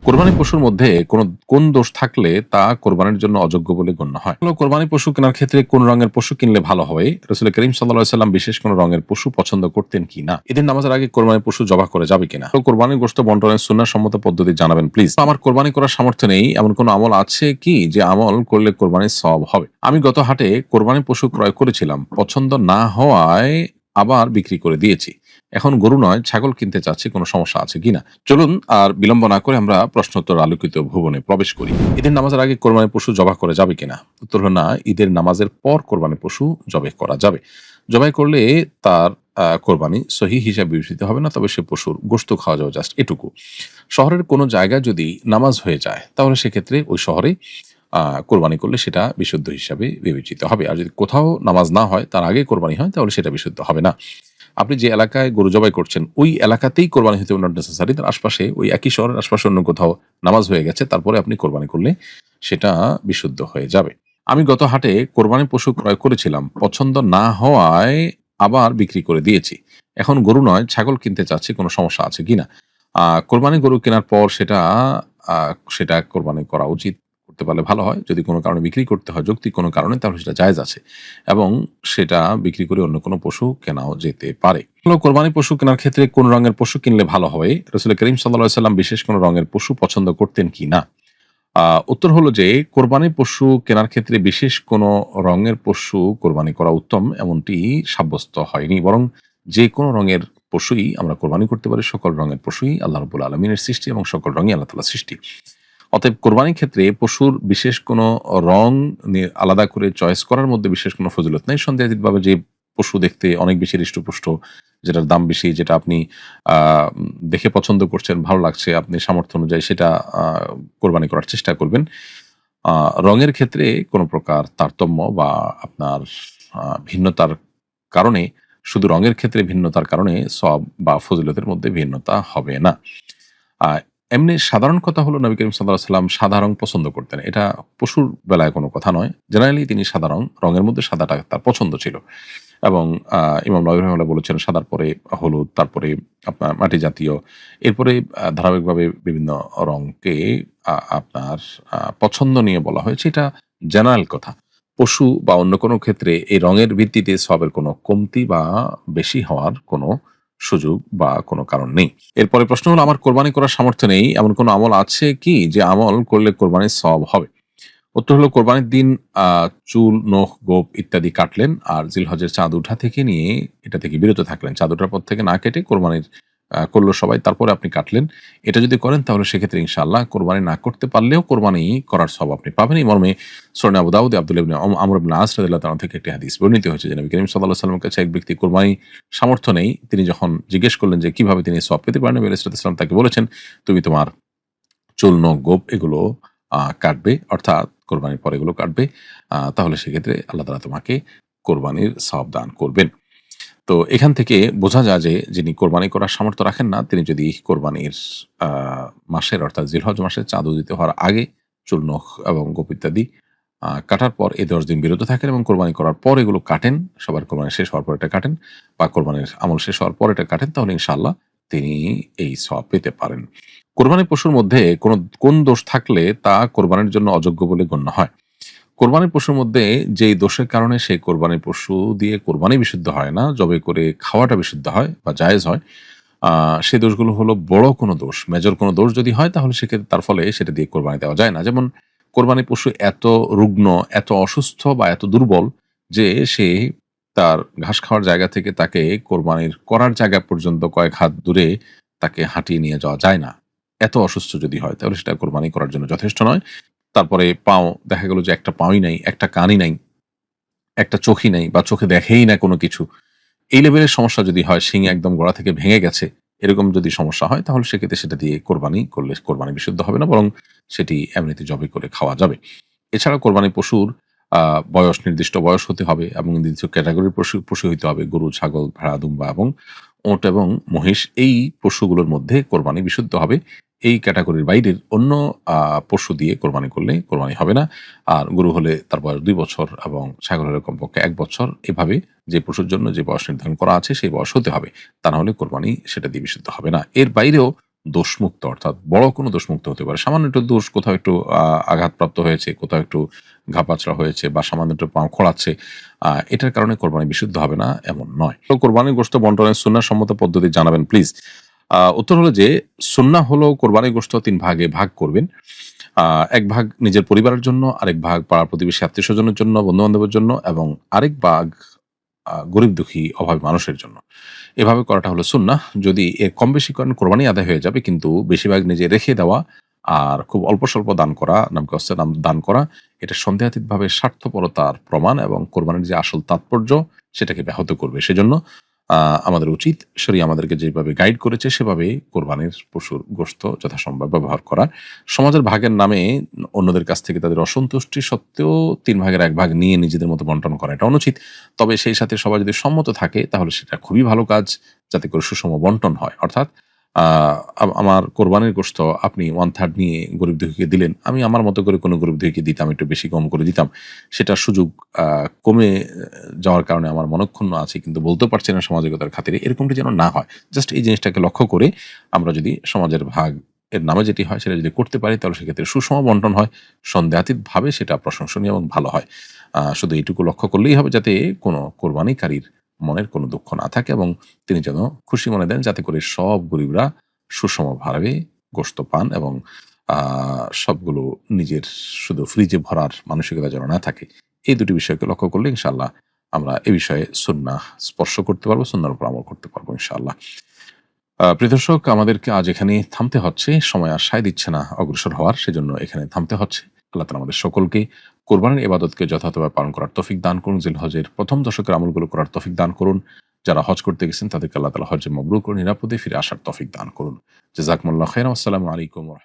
কোরবানি পশুর মধ্যে কোন দোষ থাকলে তা কোরবানির জন্য অযোগ্য বলে গণ্য হয়? কোরবানি পশু কেনার ক্ষেত্রে কোন রঙের পশু কিনলে ভালো হবে? রাসূল করিম সাল্লাল্লাহু আলাইহি সাল্লাম বিশেষ কোন রঙের পশু পছন্দ করতেন কিনা? ঈদের নামাজের আগে কোরবানি পশু জবাহ করা যাবে কিনা? কোরবানির গোশত বন্টনের সুন্নাহ সম্মত পদ্ধতি জানাবেন প্লিজ। আমার কোরবানি করার সামর্থ্য নেই এমন কোন আমল আছে কি যে আমল করলে কোরবানির সওয়াব হবে? আমি গত হাটে কোরবানি পশু ক্রয় করেছিলাম। পছন্দ না হওয়ায় আবার বিক্রি করে দিয়েছি। এখন গরু নয় ছাগল কিনতে চাচ্ছি, কোনো সমস্যা আছে কিনা? চলুন আর বিলম্ব না করে আমরা প্রশ্নোত্তর আলোকিত ভুবনে প্রবেশ করি। ঈদের নামাজের আগে কোরবানির পশু জবাই করা যাবে কিনা? উত্তর হলো না, ঈদের নামাজের পর কোরবানির পশু জবাই করা যাবে। জবাই করলে তার কোরবানি সহিহ হিসাবে বিবেচিত হবে না, তবে সে পশুর গোশত খাওয়া যাবে জাস্ট এটুকু। শহরের কোনো জায়গায় যদি নামাজ হয়ে যায় তাহলে সেক্ষেত্রে ওই শহরে কোরবানি করলে সেটা বিশুদ্ধ হিসাবে বিবেচিত হবে। আর যদি কোথাও নামাজ না হয় তার আগে কোরবানি হয় তাহলে সেটা বিশুদ্ধ হবে না। আপনি যে এলাকায় গরু জবাই করছেন ওই এলাকাতেই কোরবানি হতে হবে, নট নেসেসারি তার আশপাশে ওই একই শহরের আশপাশে অন্য কোথাও নামাজ হয়ে গেছে তারপরে আপনি কোরবানি করলে সেটা বিশুদ্ধ হয়ে যাবে। আমি গত হাটে কোরবানির পশু ক্রয় করেছিলাম। পছন্দ না হওয়ায় আবার বিক্রি করে দিয়েছি। এখন গরু নয় ছাগল কিনতে চাচ্ছি, কোনো সমস্যা আছে কিনা? কোরবানির গরু কেনার পর সেটা কোরবানি করা উচিত। করতে পারলে ভালো হয়। যদি কোনো কারণে বিক্রি করতে হয় যৌক্তিক কোনো কারণে তাহলে সেটা জায়েজ আছে। এবং সেটা বিক্রি করে অন্য কোনো পশু কেনাও যেতে পারে। কোরবানি পশু কেনার ক্ষেত্রে কোন রঙের পশু কিনলে ভালো হবে? রাসূল করিম সাল্লাল্লাহু আলাইহি সাল্লাম বিশেষ কোন রঙের পশু পছন্দ করতেন কিনা? উত্তর হলো যে কোরবানির পশু কেনার ক্ষেত্রে বিশেষ কোনো রঙের পশু কোরবানি করা উত্তম এমনটি সাব্যস্ত হয়নি। বরং যেকোনো রঙের পশুই আমরা কোরবানি করতে পারি। সকল রঙের পশুই আল্লাহ রাব্বুল আলামিনের সৃষ্টি এবং সকল রঙই আল্লাহ তাআলার সৃষ্টি। অতএব কোরবানির ক্ষেত্রে পশুর বিশেষ কোনো রং আলাদা করে চয়েস করার মধ্যে বিশেষ কোনো ফজিলত নাই। সন্দেহাতীতভাবে যে পশু দেখতে অনেক বেশি হৃষ্টপুষ্ট, যেটার দাম বেশি, যেটা আপনি আ দেখে পছন্দ করছেন, ভালো লাগছে, আপনি সামর্থ্য অনুযায়ী সেটা আ কোরবানি করার চেষ্টা করবেন। আ রঙের ক্ষেত্রে কোনো প্রকার তারতম্য বা আপনার ভিন্নতার কারণে, শুধু রঙের ক্ষেত্রে ভিন্নতার কারণে সওয়াব বা ফজিলতের মধ্যে ভিন্নতা হবে না। আ এমনি সাধারণ কথা হলো নবী করিম সাল্লাল্লাহু আলাইহি ওয়াসাল্লাম সাদা রং পছন্দ করতেন। এটা পশুর বেলায় কোনো কথা নয়। জেনারেলি তিনি সাদা রঙের মধ্যে সাদাটা তার পছন্দ ছিল। এবং ইমাম নবী রাহিমাহুল্লাহ বলেছেন সাদার পরে হলুদ, তারপরে আপনার মাটি জাতীয়, এরপরে ধারাবাহিকভাবে বিভিন্ন রংকে আপনার পছন্দ নিয়ে বলা হয়েছে। এটা জেনারেল কথা। পশু বা অন্য কোনো ক্ষেত্রে এই রঙের ভিত্তিতে সওয়াবের কোনো কমতি বা বেশি হওয়ার কোনো সুযোগ বা কোনো কারণ নেই। এরপরে প্রশ্ন হলো, আমার কোরবানি করার সামর্থ্য নেই এমন কোনো আমল আছে কি যে আমল করলে কোরবানির সওয়াব হবে? উত্তর হলো, কোরবানির দিন আ চুল, নখ, গোঁফ ইত্যাদি কাটলেন আর জিলহজের চাঁদ উঠা থেকে নিয়ে এটা থেকে বিরত থাকলেন। চাঁদ ওঠার পর থেকে না কেটে কোরবানির করল সবাই, তারপরে আপনি কাটলেন। এটা যদি করেন তাহলে সেক্ষেত্রে ইনশাআল্লাহ কোরবানি না করতে পারলেও কোরবানি করার সওয়াব আপনি পাবেন। এই মর্মে সুনানে আবু দাউদে আব্দুল্লাহ ইবনে আমর ইবনে আস রাদিয়াল্লাহু তাআলা থেকে একটি হাদিস বর্ণিত হয়েছে যে নবী করিম সাল্লাল্লাহু আলাইহি ওয়াসাল্লামের কাছে এক ব্যক্তি কোরবানি সামর্থ্য নেই। তিনি যখন জিজ্ঞেস করলেন যে কিভাবে তিনি সওয়াব পেতে পারেন, নবী আলাইহিস সালাম তাকে বলেছেন, তুমি তোমার চুল, নখ, গোঁফ এগুলো কাটবে, অর্থাৎ কোরবানির পরে এগুলো কাটবে। তাহলে সেক্ষেত্রে আল্লাহ তাআলা তোমাকে কোরবানির সওয়াব দান করবেন। তো এখান থেকে বোঝা যায় যে যিনি কোরবানি করার সামর্থ্য রাখেন না, তিনি যদি কোরবানির আ মাসের অর্থাৎ জিলহজ মাসের চাঁদ উদিত হওয়ার আগে চুল, নখ এবং গোঁফ ইত্যাদি কাটার পর এই ১০ দিন বিরত থাকেন এবং কোরবানি করার পর এগুলো কাটেন, সবার কোরবানি শেষ হওয়ার পর এটা কাটেন বা কোরবানির আমল শেষ হওয়ার পর এটা কাটেন, তাহলে ইনশাআল্লাহ তিনি এই সওয়াব পেতে পারেন। কোরবানির পশুর মধ্যে কোন দোষ থাকলে তা কোরবানির জন্য অযোগ্য বলে গণ্য হয়? কোরবানির পশুর মধ্যে যেই দোষের কারণে সেই কোরবানির পশু দিয়ে কোরবানি বিশুদ্ধ হয় না, জবাই করে খাওয়াটা বিশুদ্ধ হয় বা জায়েজ হয়। সেই দোষগুলো হলো বড় কোনো দোষ, মেজর কোনো দোষ যদি হয় তাহলে সেক্ষেত্রে তার ফলে সেটা দিয়ে কোরবানি দেওয়া যায় না। যেমন কোরবানির পশু এত রুগ্ন, এত অসুস্থ বা এত দুর্বল যে সে তার ঘাস খাওয়ার জায়গা থেকে তাকে কোরবানির করার জায়গা পর্যন্ত কয়েক হাত দূরে তাকে হাঁটিয়ে নিয়ে যাওয়া যায় না। এত অসুস্থ যদি হয় তাহলে সেটা কোরবানি করার জন্য যথেষ্ট নয়। তারপরে পাও, দেখা গেল যে একটা পাওই নাই, একটা কানই নাই, একটা চোখই নাই বা চোখে দেখেই না কোনো কিছু। এই লেভেলের সমস্যা যদি হয়, শিং একদম গোড়া থেকে ভেঙে গেছে, এরকম যদি সমস্যা হয় তাহলে সেক্ষেত্রে সেটা দিয়ে কোরবানি করলে কোরবানি বিশুদ্ধ হবে না, বরং সেটি এমনিতে জবাই করে খাওয়া যাবে। এছাড়া কোরবানি পশুর বয়স, নির্দিষ্ট বয়স হতে হবে এবং নির্দিষ্ট ক্যাটেগরির পশু হইতে হবে। গরু, ছাগল, ভেড়া, দুম্বা এবং ওঁট এবং মহিষ, এই পশুগুলোর মধ্যে কোরবানি বিশুদ্ধ হবে। এই ক্যাটেগরির বাইরের অন্য পশু দিয়ে কোরবানি করলে কোরবানি হবে না। আর গরু হলে তার বয়স ২ বছর এবং ছাগল হলে কমপক্ষে ১ বছর। এভাবে যে পশুর জন্য যে বয়স নির্ধারণ করা আছে সেই বয়স হতে হবে। তা না হলে কোরবানি সেটা দিয়ে বিশুদ্ধ হবে না। এর বাইরেও দোষমুক্ত, অর্থাৎ বড় কোনো দোষমুক্ত হতে পারে। সামান্য একটু দোষ, কোথাও একটু আঘাতপ্রাপ্ত হয়েছে, কোথাও একটু ঘা-পাচড়া হয়েছে বা সামান্য একটু পাও খোঁড়াচ্ছে। এটার কারণে কোরবানি বিশুদ্ধ হবে না এমন নয়। তো কোরবানির গোশত বন্টনের সুন্নাহ সম্মত পদ্ধতি জানাবেন প্লিজ। উত্তর হলো যে সুন্নাহ হলো কোরবানির গোশত ৩ ভাগে ভাগ করবেন। আ ১ ভাগ নিজের পরিবারের জন্য, আরেক ভাগ পাড়া-প্রতিবেশী আত্মীয়স্বজনের জন্য, বন্ধু-বান্ধবের জন্য এবং আরেক ভাগ গরিব দুঃখী অভাবী মানুষের জন্য। এভাবে করাটা হলো সুন্নাহ। যদি এর কম বেশি করেন কোরবানি আদায় হয়ে যাবে, কিন্তু বেশিরভাগ নিজে রেখে দেওয়া আর খুব অল্প স্বল্প দান করা, নামকে অস্তে নাম দান করা, এটা সন্দেহাতীতভাবে স্বার্থপরতার প্রমাণ এবং কোরবানির যে আসল তাৎপর্য সেটাকে ব্যাহত করবে। সেজন্য আমাদের উচিত শরিয়া আমাদেরকে যেভাবে গাইড করেছে সেভাবে কোরবানির পশুর গোশত যথাসম্ভব ব্যবহার করা। সমাজের ভাগের নামে অন্যদের কাছ থেকে তাদের অসন্তুষ্টি সত্ত্বেও ৩ ভাগের ১ ভাগ নিয়ে নিজেদের মতো বন্টন করা এটা অনুচিত। তবে সেই সাথে সবাই যদি সম্মত থাকে তাহলে সেটা খুবই ভালো কাজ, যাতে করে সুষম বন্টন হয়। অর্থাৎ আ আমার কোরবানির গোশত আপনি 1/3 নিয়ে গরিব দুঃখীকে দিলেন। আমি আমার মতো করে কোনো গরিব দুঃখীকে দিতাম, একটু বেশি কম করে দিতাম। সেটার সুযোগ আ কমে যাওয়ার কারণে আমার মনক্ষুণ্ণ আছে, কিন্তু বলতেও পারছি না সামাজিকতার খাতিরে। এরকমটি যেন না হয়। জাস্ট এই জিনিসটাকে লক্ষ্য করে আমরা যদি সমাজের ভাগ এর নামে যেটি হয় সেটা যদি করতে পারি, তাহলে সেক্ষেত্রে সুষম বন্টন হয়। সন্দেহাতীতভাবে সেটা প্রশংসনীয় এবং ভালো হয়। শুধু এইটুকু লক্ষ্য করলেই হবে যাতে কোনো কোরবানিকারীর মনের কোনো দুঃখ না থাকে এবং তিনি যেন খুশি মনে দেন, যাতে করে সব গরিবরা সুষমভাবে গোশত পান এবং আ সবগুলো নিজের শুধু ফ্রিজে ভরার মানসিকতা যেন না থাকে। এই দুটি বিষয়কে লক্ষ্য করলে ইনশাআল্লাহ আমরা এ বিষয়ে সুন্নাহ স্পর্শ করতে পারবো, সুন্নাহর উপর আমল করতে পারবো ইনশাআল্লাহ। প্রিয় দর্শক, আমাদেরকে আজ এখানেই থামতে হচ্ছে। সময় আর সায় দিচ্ছে না অগ্রসর হওয়ার, সেজন্য এখানে থামতে হচ্ছে। আল্লাহ তাআলা আমাদের সকলকে কোরবানির ইবাদতকে যথাযথভাবে পালন করার তৌফিক দান করুন। জিলহজের ১ম দশকের আমলগুলো করার তৌফিক দান করুন। যারা হজ করতে গেছেন তাদেরকে আল্লাহ তাআলা হজ্জে মাবরুর করে নিরাপদে ফিরে আসার তৌফিক দান করুন। জাযাকুমুল্লাহু খাইরান। আসসালামু আলাইকুম ওয়া